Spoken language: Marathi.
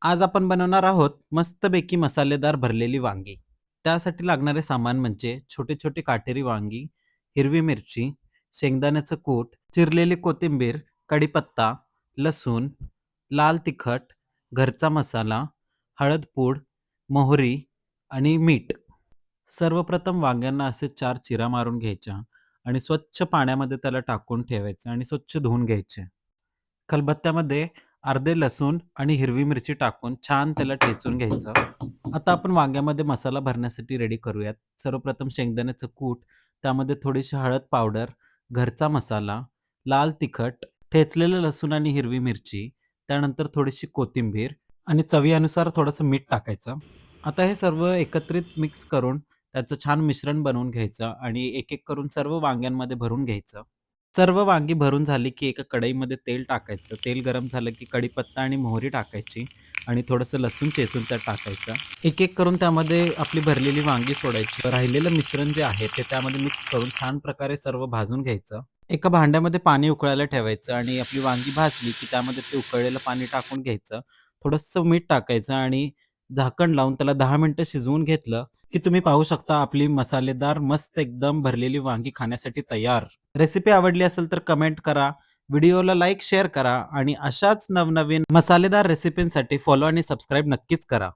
आज आपण बनवणार आहोत मस्तपैकी मसालेदार भरलेली वांगी. त्यासाठी लागणारे सामान म्हणजे छोटे-छोटे काटेरी वांगी, हिरवी मिरची, शेंगदाण्याचं कूट, चिरलेली कोथिंबीर, कढीपत्ता, लसूण, लाल तिखट, घरचा मसाला, हळद पूड, मोहरी आणि मीठ. सर्वप्रथम वांग्यांना असे 4 चिरा मारून घ्यायच्या आणि स्वच्छ पाण्यामध्ये त्याला टाकून ठेवायचं आणि स्वच्छ धुवून घ्यायचे. खलबत्त्यामध्ये अर्धे लसूण आणि हिरवी मिरची टाकून छान त्याला ठेचून घ्यायचं. आता आपण वांग्यामध्ये मसाला भरण्यासाठी रेडी करूयात. सर्वप्रथम शेंगदाण्याचं कूट, त्यामध्ये थोडीशी हळद पावडर, घरचा मसाला, लाल तिखट, ठेचलेलं लसूण आणि हिरवी मिरची, त्यानंतर थोडीशी कोथिंबीर आणि चवीनुसार थोडंसं मीठ टाकायचं. आता हे सर्व एकत्रित मिक्स करून त्याचं छान मिश्रण बनवून घ्यायचं आणि एक-एक करून सर्व वांग्यांमध्ये भरून घ्यायचं. सर्व वांगी भरून झाली, की एका कढईमध्ये तेल टाकायचं. तेल गरम झालं, की कढीपत्ता आणि मोहरी टाकायची आणि थोडंसं लसूण चेचून त्यात टाकायचं. एक-एक करून त्यामध्ये आपली भरलेली वांगी सोडायची. राहिलेलं मिश्रण जे आहे ते त्यामध्ये मिक्स करून छान प्रकारे सर्व भाजून घ्यायचं. एका भांड्यामध्ये पाणी उकळायला ठेवायचं आणि आपली वांगी भाजली, की त्यामध्ये ते उकळलेलं पाणी टाकून घ्यायचं. थोडंसं मीठ टाकायचं आणि झाकण लावून त्याला 10 मिनिटं शिजवून घेतलं, की तुम्ही पाहू शकता आपली मसालेदार मस्त एकदम भरलेली वांगी खाण्यासाठी तयार. रेसिपी आवडली असेल तर कमेंट करा. व्हिडिओला लाईक, शेअर करा आणि अशाच नवनवीन मसालेदार रेसिपींसाठी फॉलो आणि सबस्क्राईब नक्कीच करा.